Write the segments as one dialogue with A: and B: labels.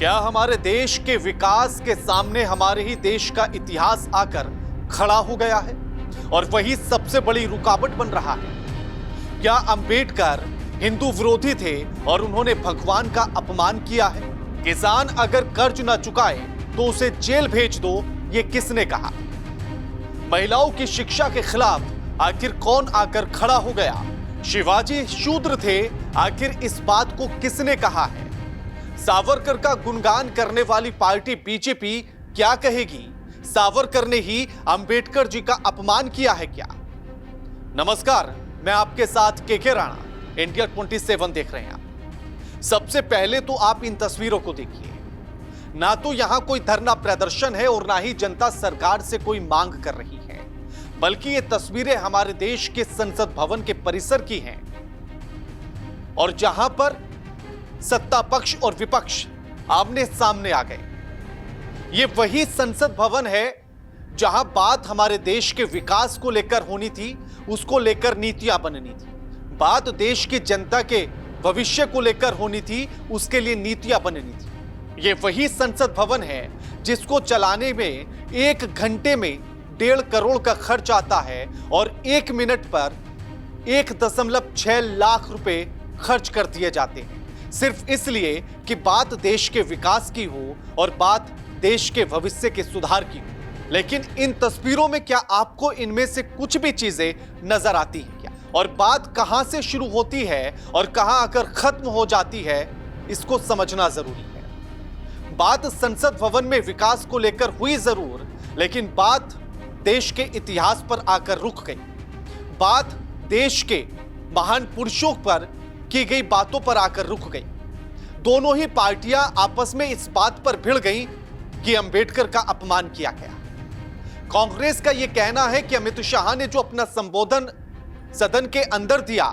A: क्या हमारे देश के विकास के सामने हमारे ही देश का इतिहास आकर खड़ा हो गया है और वही सबसे बड़ी रुकावट बन रहा है? क्या अंबेडकर हिंदू विरोधी थे और उन्होंने भगवान का अपमान किया है? किसान अगर कर्ज न चुकाए तो उसे जेल भेज दो, ये किसने कहा? महिलाओं की शिक्षा के खिलाफ आखिर कौन आकर खड़ा हो गया? शिवाजी शूद्र थे, आखिर इस बात को किसने कहा है? सावरकर का गुणगान करने वाली पार्टी बीजेपी क्या कहेगी? सावरकर ने ही अंबेडकर जी का अपमान किया है क्या? नमस्कार, मैं आपके साथ के राणा, इंडिया 27 देख रहे हैं आप। सबसे पहले तो आप इन तस्वीरों को देखिए। ना तो यहां कोई धरना प्रदर्शन है और ना ही जनता सरकार से कोई मांग कर रही है, बल्कि ये तस्वीरें हमारे देश के संसद भवन के परिसर की हैं और जहां पर सत्ता पक्ष और विपक्ष आमने सामने आ गए। ये वही संसद भवन है जहां बात हमारे देश के विकास को लेकर होनी थी, उसको लेकर नीतियां बननी थी। बात देश की जनता के भविष्य को लेकर होनी थी, उसके लिए नीतियां बननी थी। ये वही संसद भवन है जिसको चलाने में 1 घंटे में 1.5 करोड़ का खर्च आता है और 1 मिनट पर 1.6 लाख रुपए खर्च कर दिए जाते हैं, सिर्फ इसलिए कि बात देश के विकास की हो और बात देश के भविष्य के सुधार की हो। लेकिन इन तस्वीरों में क्या आपको इनमें से कुछ भी चीजें नजर आती हैं क्या? और बात कहां से शुरू होती है और कहां आकर खत्म हो जाती है, इसको समझना जरूरी है। बात संसद भवन में विकास को लेकर हुई जरूर, लेकिन बात देश के इतिहास पर आकर रुक गई। बात देश के महान पुरुषों पर की गई बातों पर आकर रुक गई। दोनों ही पार्टियां आपस में इस बात पर भिड़ गई कि अंबेडकर का अपमान किया गया। कांग्रेस का यह कहना है कि अमित शाह ने जो अपना संबोधन सदन के अंदर दिया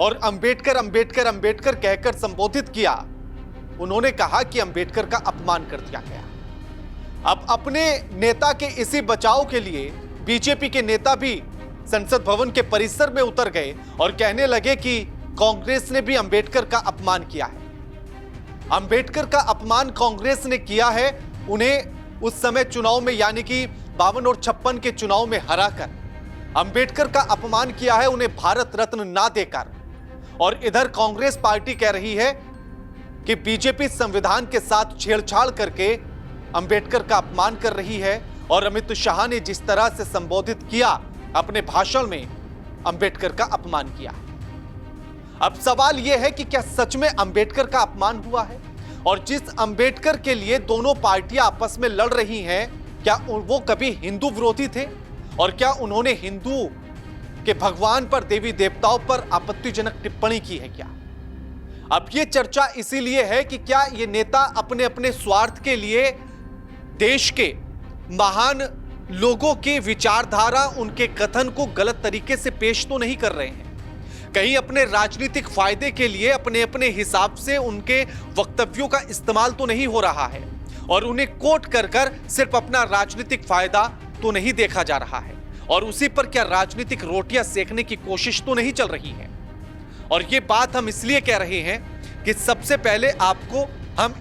A: और अंबेडकर अंबेडकर अंबेडकर कहकर संबोधित किया, उन्होंने कहा कि अंबेडकर का अपमान कर दिया गया। अब अपने नेता के इसी बचाव के लिए बीजेपी के नेता भी संसद भवन के परिसर में उतर गए और कहने लगे कि कांग्रेस ने भी अंबेडकर का अपमान किया है। अंबेडकर का अपमान कांग्रेस ने किया है, उन्हें उस समय चुनाव में यानी कि 52 और 56 के चुनाव में हराकर अंबेडकर का अपमान किया है, उन्हें भारत रत्न ना देकर। और इधर कांग्रेस पार्टी कह रही है कि बीजेपी संविधान के साथ छेड़छाड़ करके अंबेडकर का अपमान कर रही है और अमित शाह ने जिस तरह से संबोधित किया अपने भाषण में, अंबेडकर का अपमान किया। अब सवाल यह है कि क्या सच में अंबेडकर का अपमान हुआ है? और जिस अंबेडकर के लिए दोनों पार्टियां आपस में लड़ रही हैं, क्या वो कभी हिंदू विरोधी थे? और क्या उन्होंने हिंदू के भगवान पर, देवी देवताओं पर आपत्तिजनक टिप्पणी की है क्या? अब यह चर्चा इसीलिए है कि क्या ये नेता अपने अपने स्वार्थ के लिए देश के महान लोगों की विचारधारा, उनके कथन को गलत तरीके से पेश तो नहीं कर रहे हैं? कहीं अपने राजनीतिक फायदे के लिए अपने अपने हिसाब से उनके वक्तव्यों का इस्तेमाल तो नहीं हो रहा है और उन्हें कोट कर कर सिर्फ अपना राजनीतिक फायदा तो नहीं देखा जा रहा है और उसी पर क्या राजनीतिक रोटियां सेकने की कोशिश तो नहीं चल रही है? और ये बात हम इसलिए कह रहे हैं कि सबसे पहले आपको हम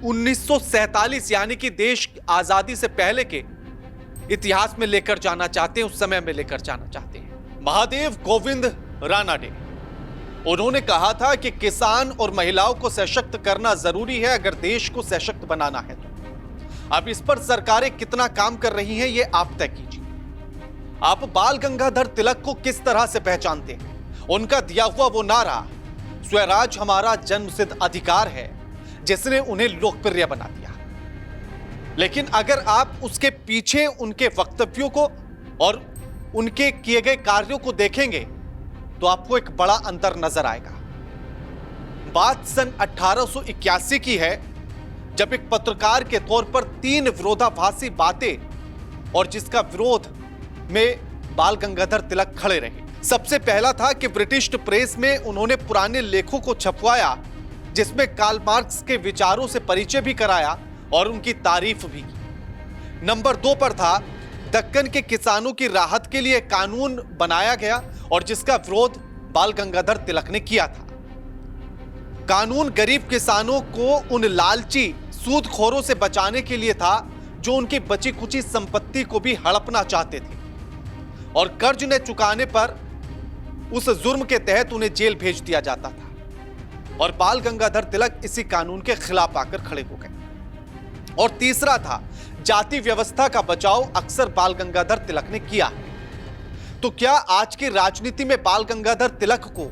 A: 1947 यानी कि देश आजादी से पहले के इतिहास में लेकर जाना चाहते हैं, उस समय में लेकर जाना चाहते हैं। महादेव गोविंद रानाडे, उन्होंने कहा था कि किसान और महिलाओं को सशक्त करना जरूरी है अगर देश को सशक्त बनाना है तो। अब इस पर सरकारें कितना काम कर रही हैं, ये आप तय कीजिए। आप बाल गंगाधर तिलक को किस तरह से पहचानते हैं? उनका दिया हुआ वो नारा स्वराज हमारा जन्मसिद्ध अधिकार है, जिसने उन्हें लोकप्रिय बना दिया। लेकिन अगर आप उसके पीछे उनके वक्तव्यों को और उनके किए गए कार्यों को देखेंगे तो आपको एक बड़ा अंतर नजर आएगा। बात सन 1881 की है, जब एक पत्रकार के तौर पर 3 विरोधाभासी बातें और जिसका विरोध में बाल गंगाधर तिलक खड़े रहे। सबसे पहला था कि ब्रिटिश प्रेस में उन्होंने पुराने लेखों को छपवाया जिसमें कार्ल मार्क्स के विचारों से परिचय भी कराया और उनकी तारीफ भी की। नंबर 2 पर था दक्कन के किसानों की राहत के लिए कानून बनाया गया और जिसका विरोध बाल गंगाधर तिलक ने किया था। कानून गरीब किसानों को उन लालची सूदखोरों से बचाने के लिए था, जो उनकी बची कुची संपत्ति को भी हड़पना चाहते थे और कर्ज न चुकाने पर उस जुर्म के तहत उन्हें जेल भेज दिया जाता था। और बाल गंगाधर तिलक इसी कानून के खिलाफ आकर खड़े हो गए। और तीसरा था जाति व्यवस्था का बचाव, अक्सर बाल गंगाधर तिलक ने किया है। तो क्या आज की राजनीति में बाल गंगाधर तिलक को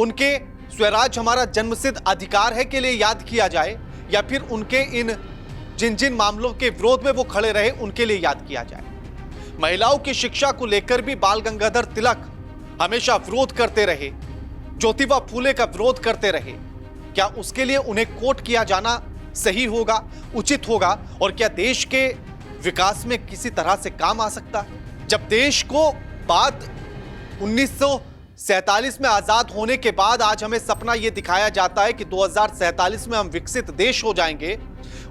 A: उनके स्वराज हमारा जन्मसिद्ध अधिकार है के लिए याद किया जाए, या फिर उनके इन जिन जिन मामलों के विरोध में वो खड़े रहे उनके लिए याद किया जाए? महिलाओं की शिक्षा को लेकर भी बाल गंगाधर तिलक हमेशा विरोध करते रहे, ज्योतिबा फूले का विरोध करते रहे। क्या उसके लिए उन्हें कोट किया जाना सही होगा, उचित होगा? और क्या देश के विकास में किसी तरह से काम आ सकता है? जब देश को बात 1947 में आजाद होने के बाद आज हमें सपना यह दिखाया जाता है कि 2047 में हम विकसित देश हो जाएंगे,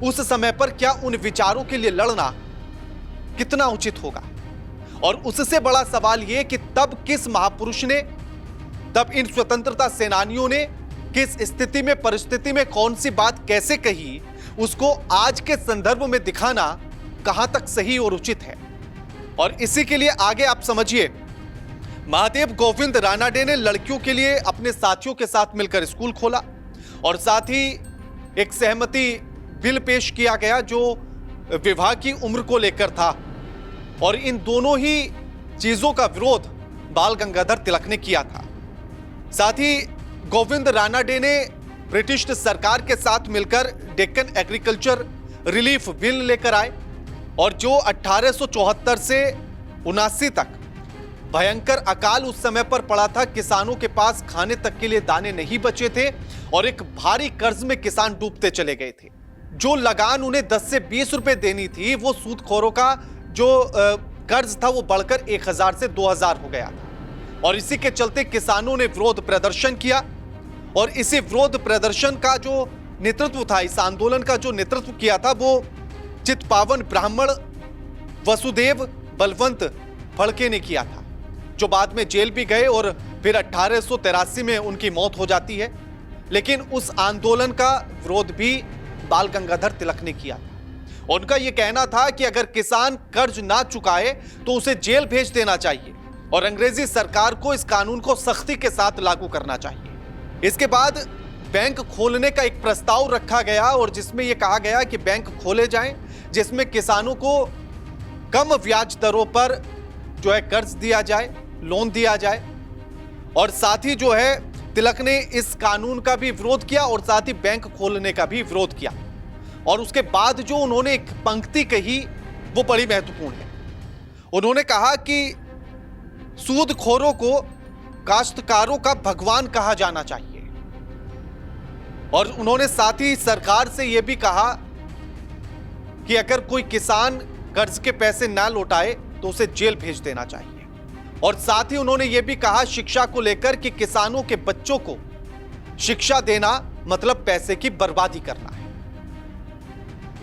A: उस समय पर क्या उन विचारों के लिए लड़ना कितना उचित होगा? और उससे बड़ा सवाल यह कि तब किस महापुरुष ने, तब इन स्वतंत्रता सेनानियों ने किस स्थिति में, परिस्थिति में कौन सी बात कैसे कही, उसको आज के संदर्भ में दिखाना कहां तक सही और उचित है? और इसी के लिए आगे आप समझिए, महादेव गोविंद रानाडे ने लड़कियों के लिए अपने साथियों के साथ मिलकर स्कूल खोला और साथ ही एक सहमति बिल पेश किया गया जो विवाह की उम्र को लेकर था। और इन दोनों ही चीजों का विरोध बाल गंगाधर तिलक ने किया था। साथ ही गोविंद रानाडे ने ब्रिटिश सरकार के साथ मिलकर डेक्कन एग्रीकल्चर रिलीफ बिल लेकर आए, और जो 1874 से 79 तक भयंकर अकाल उस समय पर पड़ा था, किसानों के पास खाने तक के लिए दाने नहीं बचे थे और एक भारी कर्ज में किसान डूबते चले गए थे। जो लगान उन्हें 10 से 20 रुपए देनी थी, वो सूदखोरों का जो कर्ज था वो बढ़कर 1000 से 2000 हो गया था। और इसी के चलते किसानों ने विरोध प्रदर्शन किया, और इसी विरोध प्रदर्शन का जो नेतृत्व था, इस आंदोलन का जो नेतृत्व किया था, वो चित्पावन ब्राह्मण वसुदेव बलवंत फड़के ने किया था, जो बाद में जेल भी गए और फिर 1883 में उनकी मौत हो जाती है। लेकिन उस आंदोलन का विरोध भी बाल गंगाधर तिलक ने किया था। उनका यह कहना था कि अगर किसान कर्ज ना चुकाए तो उसे जेल भेज देना चाहिए और अंग्रेजी सरकार को इस कानून को सख्ती के साथ लागू करना चाहिए। इसके बाद बैंक खोलने का एक प्रस्ताव रखा गया और जिसमें यह कहा गया कि बैंक खोले जाएं, जिसमें किसानों को कम ब्याज दरों पर जो है कर्ज दिया जाए, लोन दिया जाए। और साथ ही जो है तिलक ने इस कानून का भी विरोध किया और साथ ही बैंक खोलने का भी विरोध किया। और उसके बाद जो उन्होंने एक पंक्ति कही वो बड़ी महत्वपूर्ण है। उन्होंने कहा कि सूदखोरों को काश्तकारों का भगवान कहा जाना चाहिए। और उन्होंने साथ ही सरकार से यह भी कहा कि अगर कोई किसान कर्ज के पैसे ना लौटाए तो उसे जेल भेज देना चाहिए। और साथ ही उन्होंने यह भी कहा शिक्षा को लेकर कि किसानों के बच्चों को शिक्षा देना मतलब पैसे की बर्बादी करना है।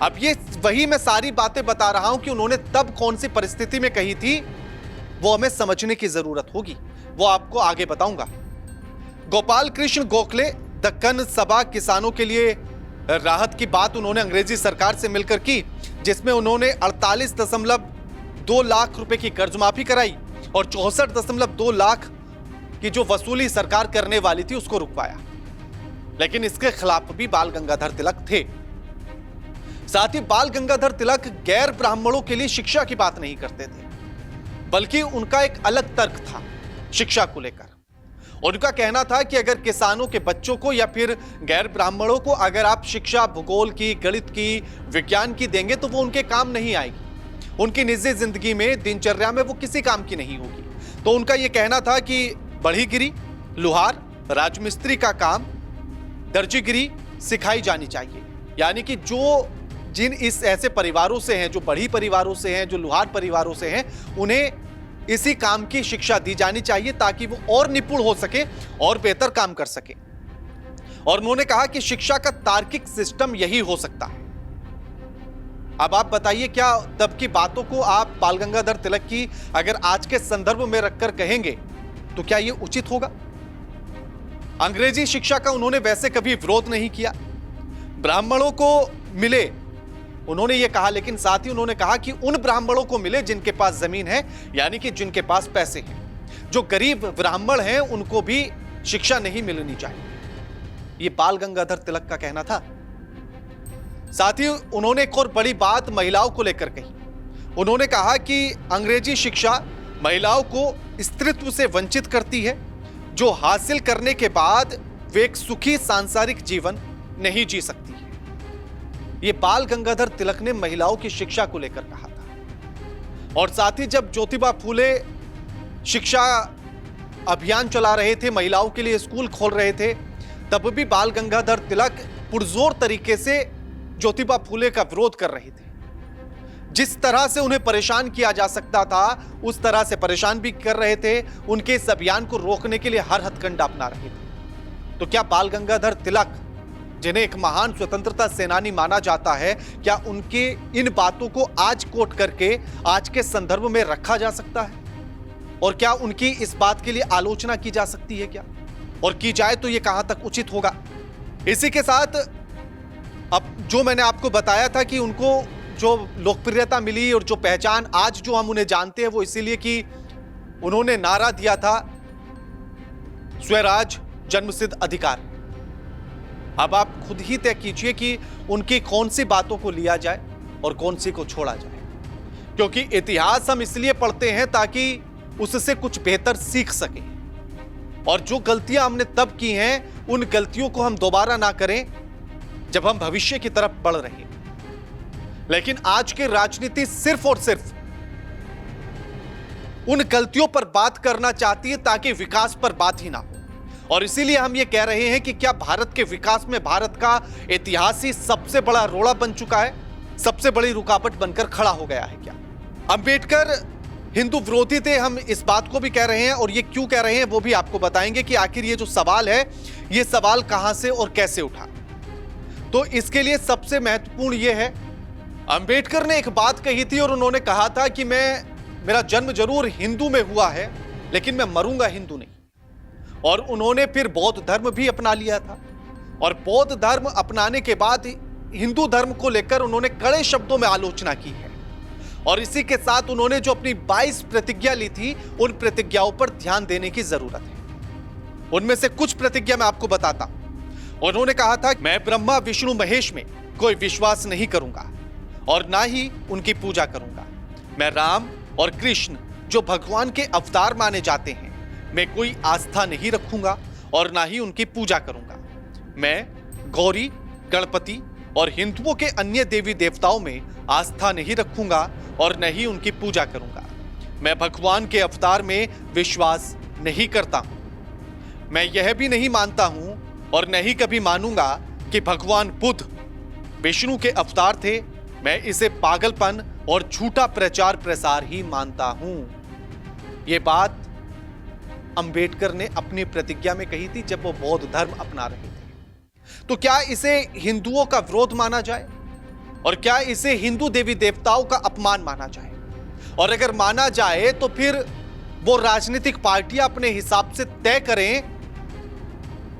A: अब ये वही मैं सारी बातें बता रहा हूं कि उन्होंने तब कौन सी परिस्थिति में कही थी, वो हमें समझने की जरूरत होगी, वो आपको आगे बताऊंगा। गोपाल कृष्ण गोखले दक्कन सभा किसानों के लिए राहत की बात उन्होंने अंग्रेजी सरकार से मिलकर की, जिसमें उन्होंने 48.2 लाख रुपए की कर्ज माफी कराई और 64.2 लाख की जो वसूली सरकार करने वाली थी उसको रुकवाया। लेकिन इसके खिलाफ भी बाल गंगाधर तिलक थे। साथ ही बाल गंगाधर तिलक गैर ब्राह्मणों के लिए शिक्षा की बात नहीं करते थे, बल्कि उनका एक अलग तर्क था शिक्षा को लेकर। उनका कहना था कि अगर किसानों के बच्चों को या फिर गैर ब्राह्मणों को अगर आप शिक्षा भूगोल की, गणित की, विज्ञान की देंगे तो वो उनके काम नहीं आएगी, उनकी निजी जिंदगी में, दिनचर्या में वो किसी काम की नहीं होगी। तो उनका यह कहना था कि बढ़ईगिरी, लुहार, राजमिस्त्री का काम, दर्जीगिरी सिखाई जानी चाहिए। यानी कि जो जिन इस ऐसे परिवारों से हैं, जो बढ़ी परिवारों से हैं, जो लुहार परिवारों से हैं, उन्हें इसी काम की शिक्षा दी जानी चाहिए ताकि वो और निपुण हो सके और बेहतर काम कर सके। और उन्होंने कहा कि शिक्षा का तार्किक सिस्टम यही हो सकता है। अब आप बताइए, क्या तब की बातों को आप बाल गंगाधर तिलक की अगर आज के संदर्भ में रखकर कहेंगे तो क्या यह उचित होगा? अंग्रेजी शिक्षा का उन्होंने वैसे कभी विरोध नहीं किया। ब्राह्मणों को मिले, उन्होंने ये कहा, लेकिन साथ ही उन्होंने कहा कि उन ब्राह्मणों को मिले जिनके पास जमीन है, यानी कि जिनके पास पैसे हैं। जो गरीब ब्राह्मण हैं उनको भी शिक्षा नहीं मिलनी चाहिए, ये बाल गंगाधर तिलक का कहना था। साथ ही उन्होंने एक और बड़ी बात महिलाओं को लेकर कही। उन्होंने कहा कि अंग्रेजी शिक्षा महिलाओं को स्त्रीत्व से वंचित करती है, जो हासिल करने के बाद वे एक सुखी सांसारिक जीवन नहीं जी सकती है। ये बाल गंगाधर तिलक ने महिलाओं की शिक्षा को लेकर कहा था। और साथ ही जब ज्योतिबा फूले शिक्षा अभियान चला रहे थे, महिलाओं के लिए स्कूल खोल रहे थे, तब भी बाल गंगाधर तिलक पुरजोर तरीके से ज्योतिबा फूले का विरोध कर रहे थे। जिस तरह से उन्हें परेशान किया जा सकता था उस तरह से परेशान भी कर रहे थे, उनके इस अभियान को रोकने के लिए हर हथकंडा अपना रहे थे। तो क्या बाल गंगाधर तिलक, जिन्हें एक महान स्वतंत्रता सेनानी माना जाता है, क्या उनके इन बातों को आज कोट करके आज के संदर्भ में रखा जा सकता है? और क्या उनकी इस बात के लिए आलोचना की जा सकती है क्या? और की जाए तो यह कहां तक उचित होगा? इसी के साथ अब जो मैंने आपको बताया था कि उनको जो लोकप्रियता मिली और जो पहचान आज जो हम उन्हें जानते हैं, वो इसीलिए कि उन्होंने नारा दिया था स्वराज जन्मसिद्ध अधिकार। अब आप खुद ही तय कीजिए कि उनकी कौन सी बातों को लिया जाए और कौन सी को छोड़ा जाए, क्योंकि इतिहास हम इसलिए पढ़ते हैं ताकि उससे कुछ बेहतर सीख सके, और जो गलतियां हमने तब की हैं उन गलतियों को हम दोबारा ना करें जब हम भविष्य की तरफ बढ़ रहे हैं। लेकिन आज की राजनीति सिर्फ और सिर्फ उन गलतियों पर बात करना चाहती है ताकि विकास पर बात ही ना हो। और इसीलिए हम ये कह रहे हैं कि क्या भारत के विकास में भारत का इतिहास ही सबसे बड़ा रोड़ा बन चुका है, सबसे बड़ी रुकावट बनकर खड़ा हो गया है क्या? अंबेडकर हिंदू विरोधी थे, हम इस बात को भी कह रहे हैं, और ये क्यों कह रहे हैं वो भी आपको बताएंगे कि आखिर ये जो सवाल है, ये सवाल कहां से और कैसे उठा। तो इसके लिए सबसे महत्वपूर्ण ये है, अंबेडकर ने एक बात कही थी और उन्होंने कहा था कि मेरा जन्म जरूर हिंदू में हुआ है, लेकिन मैं मरूंगा हिंदू नहीं। और उन्होंने फिर बौद्ध धर्म भी अपना लिया था, और बौद्ध धर्म अपनाने के बाद हिंदू धर्म को लेकर उन्होंने कड़े शब्दों में आलोचना की है। और इसी के साथ उन्होंने जो अपनी 22 प्रतिज्ञा ली थी, उन प्रतिज्ञाओं पर ध्यान देने की जरूरत है। उनमें से कुछ प्रतिज्ञा मैं आपको बताता हूं। उन्होंने कहा था, मैं ब्रह्मा विष्णु महेश में कोई विश्वास नहीं करूंगा और ना ही उनकी पूजा करूंगा। मैं राम और कृष्ण जो भगवान के अवतार माने जाते हैं, मैं कोई आस्था नहीं रखूंगा और ना ही उनकी पूजा करूंगा। मैं गौरी, गणपति और हिंदुओं के अन्य देवी देवताओं में आस्था नहीं रखूंगा और न ही उनकी पूजा करूंगा। मैं भगवान के अवतार में विश्वास नहीं करता हूं। मैं यह भी नहीं मानता हूं और न ही कभी मानूंगा कि भगवान बुद्ध विष्णु के अवतार थे। मैं इसे पागलपन और झूठा प्रचार प्रसार ही मानता हूं। यह बात अंबेडकर ने अपनी प्रतिज्ञा में कही थी जब वो बौद्ध धर्म अपना रहे थे। तो क्या इसे हिंदुओं का विरोध माना जाए और क्या इसे हिंदू देवी देवताओं का अपमान माना जाए? और अगर माना जाए तो फिर वो राजनीतिक पार्टियां अपने हिसाब से तय करें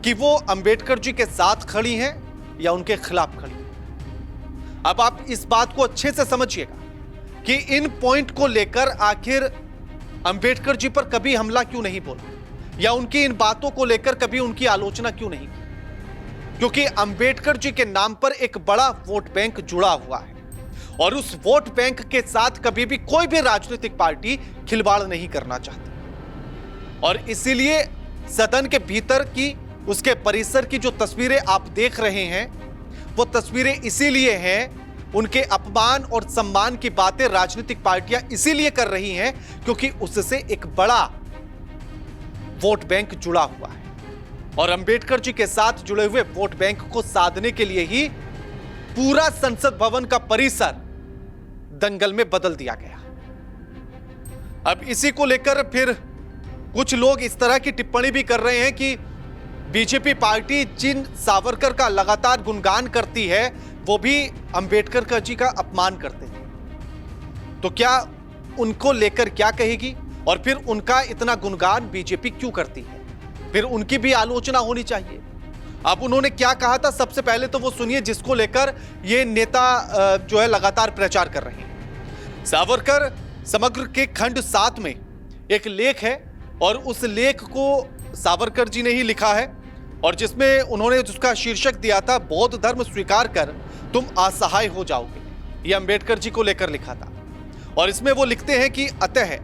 A: कि वो अंबेडकर जी के साथ खड़ी हैं या उनके खिलाफ खड़ी हैं। अब आप इस बात को अच्छे से समझिएगा कि इन पॉइंट को लेकर आखिर अंबेडकर जी पर कभी हमला क्यों नहीं बोला, या उनकी इन बातों को लेकर कभी उनकी आलोचना क्यों नहीं की? क्योंकि अंबेडकर जी के नाम पर एक बड़ा वोट बैंक जुड़ा हुआ है, और उस वोट बैंक के साथ कभी भी कोई भी राजनीतिक पार्टी खिलवाड़ नहीं करना चाहती। और इसीलिए सदन के भीतर की, उसके परिसर की जो तस्वीरें आप देख रहे हैं, वो तस्वीरें इसीलिए हैं, उनके अपमान और सम्मान की बातें राजनीतिक पार्टियां इसीलिए कर रही हैं क्योंकि उससे एक बड़ा वोट बैंक जुड़ा हुआ है। और अंबेडकर जी के साथ जुड़े हुए वोट बैंक को साधने के लिए ही पूरा संसद भवन का परिसर दंगल में बदल दिया गया। अब इसी को लेकर फिर कुछ लोग इस तरह की टिप्पणी भी कर रहे हैं कि बीजेपी पार्टी जिन सावरकर का लगातार गुणगान करती है, वो भी अंबेडकर जी का अपमान करते हैं। तो क्या उनको लेकर क्या कहेगी? और फिर उनका इतना गुणगान बीजेपी क्यों करती है? फिर उनकी भी आलोचना होनी चाहिए। अब उन्होंने क्या कहा था, सबसे पहले तो वो सुनिए, जिसको लेकर ये नेता जो है लगातार प्रचार कर रहे हैं। सावरकर समग्र के खंड 7 में एक लेख है और उस लेख को सावरकर जी ने ही लिखा है और जिसमें उन्होंने जिसका शीर्षक दिया था, बौद्ध धर्म स्वीकार कर तुम असहाय हो जाओगे। यह अंबेडकर जी को लेकर लिखा था और इसमें वो लिखते हैं कि अतः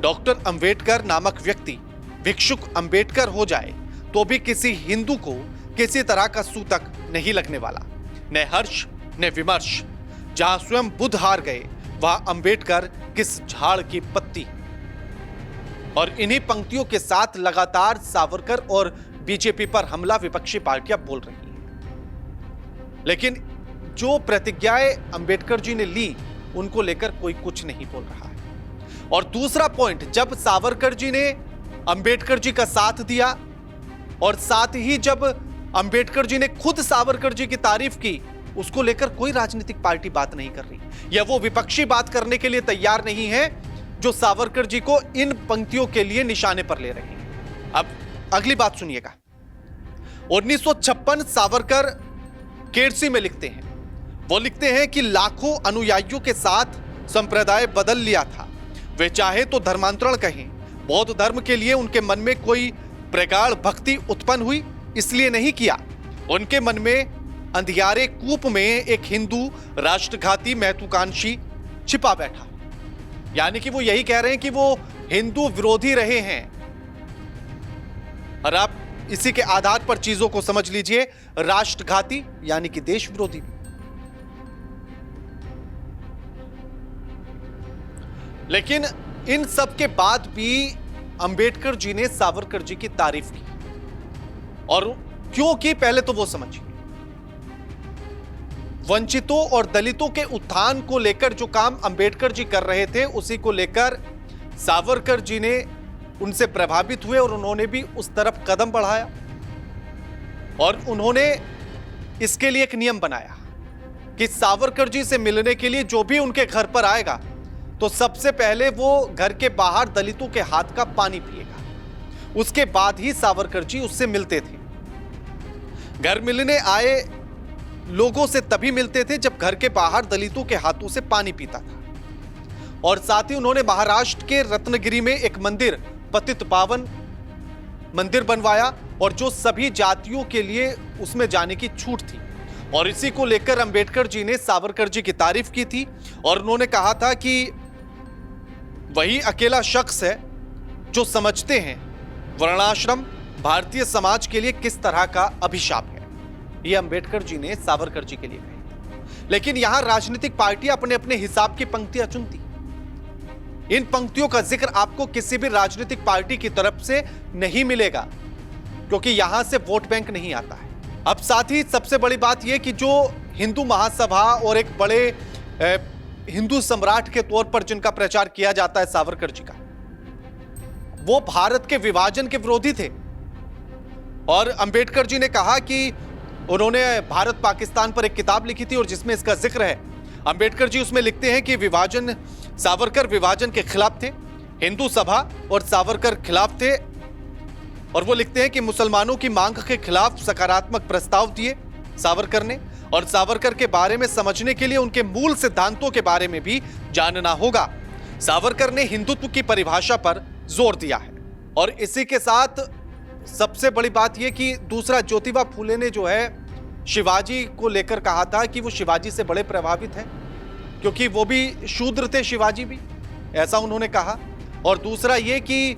A: डॉक्टर अंबेडकर नामक व्यक्ति भिक्षुक अंबेडकर हो जाए तो भी किसी हिंदू को किसी तरह का सूतक नहीं लगने वाला, न हर्ष न विमर्श। जहां स्वयं बुद्ध हार गए वहां अंबेडकर किस झाड़ की पत्ती। और इन्हीं पंक्तियों के साथ लगातार सावरकर और बीजेपी पर हमला विपक्षी पार्टियां बोल रही हैं, लेकिन जो प्रतिज्ञाएं अंबेडकर जी ने ली उनको लेकर कोई कुछ नहीं बोल रहा है। और दूसरा पॉइंट, जब सावरकर जी ने अंबेडकर जी का साथ दिया और साथ ही जब अंबेडकर जी ने खुद सावरकर जी की तारीफ की, उसको लेकर कोई राजनीतिक पार्टी बात नहीं कर रही, या वो विपक्षी बात करने के लिए तैयार नहीं है जो सावरकर जी को इन पंक्तियों के लिए निशाने पर ले रहे हैं। अब अगली बात सुनिएगा। 1956 सावरकर केरसी में लिखते हैं, वो लिखते हैं कि लाखों अनुयायियों के साथ संप्रदाय बदल लिया था। वे चाहे तो धर्मांतरण कहें, बौद्ध धर्म के लिए उनके मन में कोई प्रगाढ़ भक्ति उत्पन्न हुई इसलिए नहीं किया। उनके मन में अंधियारे कूप में एक हिंदू राष्ट्रघाती महत्वाकांक्षी छिपा बैठा। यानी कि वो यही कह रहे हैं कि वो हिंदू विरोधी रहे हैं। और आप इसी के आधार पर चीजों को समझ लीजिए, राष्ट्रघाती यानी कि देश विरोधी भी। लेकिन इन सब के बाद भी अंबेडकर जी ने सावरकर जी की तारीफ की, और क्यों की पहले तो वो समझिए। वंचितों और दलितों के उत्थान को लेकर जो काम अंबेडकर जी कर रहे थे, उसी को लेकर सावरकर जी ने उनसे प्रभावित हुए और उन्होंने भी उस तरफ कदम बढ़ाया। और उन्होंने इसके लिए एक नियम बनाया कि सावरकर जी से मिलने के लिए जो भी उनके घर पर आएगा तो सबसे पहले वो घर के बाहर दलितों के हाथ का पानी पिएगा, उसके बाद ही सावरकर जी उससे मिलते थे। घर मिलने आए लोगों से तभी मिलते थे जब घर के बाहर दलितों के हाथों से पानी पीता था। और साथ ही उन्होंने महाराष्ट्र के रत्नगिरी में एक मंदिर, पतित पावन मंदिर बनवाया और जो सभी जातियों के लिए उसमें जाने की छूट थी। और इसी को लेकर अंबेडकर जी ने सावरकर जी की तारीफ की थी और उन्होंने कहा था कि वही अकेला शख्स है जो समझते हैं वर्णाश्रम भारतीय समाज के लिए किस तरह का अभिशाप है। यह अंबेडकर जी ने सावरकर जी के लिए कही। लेकिन यहां राजनीतिक पार्टियां अपने अपने हिसाब की पंक्तियां चुनती। इन पंक्तियों का जिक्र आपको किसी भी राजनीतिक पार्टी की तरफ से नहीं मिलेगा, क्योंकि यहां से वोट बैंक नहीं आता है। अब साथ ही सबसे बड़ी बात यह कि जो हिंदू महासभा और एक बड़े हिंदू सम्राट के तौर पर जिनका प्रचार किया जाता है सावरकर जी का, वो भारत के विभाजन के विरोधी थे। और अंबेडकर जी ने कहा कि उन्होंने भारत पाकिस्तान पर एक किताब लिखी थी और जिसमें इसका जिक्र है। अंबेडकर जी उसमें लिखते हैं कि विभाजन, सावरकर विभाजन के खिलाफ थे, हिंदू सभा और सावरकर खिलाफ थे। और वो लिखते हैं कि मुसलमानों की मांग के खिलाफ सकारात्मक प्रस्ताव दिए सावरकर ने, और सावरकर के बारे में समझने के लिए उनके मूल सिद्धांतों के बारे में भी जानना होगा। सावरकर ने हिंदुत्व की परिभाषा पर जोर दिया है। और इसी के साथ सबसे बड़ी बात यह कि दूसरा, ज्योतिबा फूले ने जो है शिवाजी को लेकर कहा था कि वो शिवाजी से बड़े प्रभावित हैं, क्योंकि वो भी शूद्र थे, शिवाजी भी, ऐसा उन्होंने कहा। और दूसरा ये कि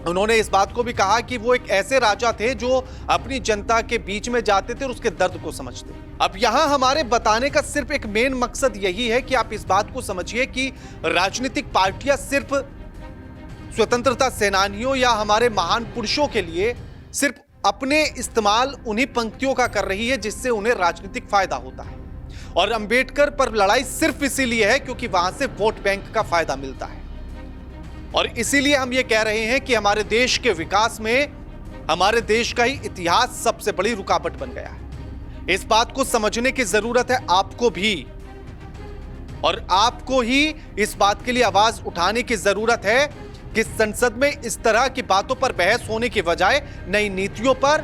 A: उन्होंने इस बात को भी कहा कि वो एक ऐसे राजा थे जो अपनी जनता के बीच में जाते थे और उसके दर्द को समझते। अब यहां हमारे बताने का सिर्फ एक मेन मकसद यही है कि आप इस बात को समझिए कि राजनीतिक पार्टियां सिर्फ स्वतंत्रता सेनानियों या हमारे महान पुरुषों के लिए सिर्फ अपने इस्तेमाल उन्हीं पंक्तियों का कर रही है जिससे उन्हें राजनीतिक फायदा होता है। और अंबेडकर पर लड़ाई सिर्फ इसीलिए है क्योंकि वहां से वोट बैंक का फायदा मिलता है। और इसीलिए हम ये कह रहे हैं कि हमारे देश के विकास में हमारे देश का ही इतिहास सबसे बड़ी रुकावट बन गया है। इस बात को समझने की जरूरत है आपको भी, और आपको ही इस बात के लिए आवाज उठाने की जरूरत है कि संसद में इस तरह की बातों पर बहस होने की बजाय नई नीतियों पर,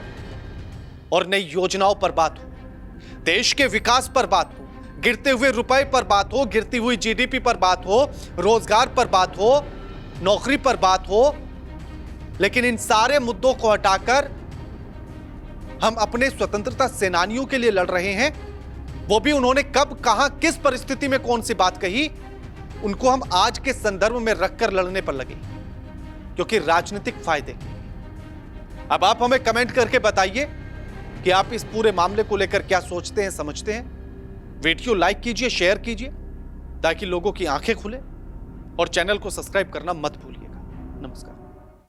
A: और नई योजनाओं पर बात हो, देश के विकास पर बात हो, गिरते हुए रुपए पर बात हो, गिरती हुई जीडीपी पर बात हो, रोजगार पर बात हो, नौकरी पर बात हो, लेकिन इन सारे मुद्दों को हटाकर हम अपने स्वतंत्रता सेनानियों के लिए लड़ रहे हैं। वो भी उन्होंने कब, कहां, किस परिस्थिति में कौन सी बात कही, उनको हम आज के संदर्भ में रखकर लड़ने पर लगे, क्योंकि राजनीतिक फायदे। अब आप हमें कमेंट करके बताइए कि आप इस पूरे मामले को लेकर क्या सोचते हैं, समझते हैं। वीडियो लाइक कीजिए, शेयर कीजिए, ताकि लोगों की आंखें खुले, और चैनल को सब्सक्राइब करना मत भूलिएगा। नमस्कार।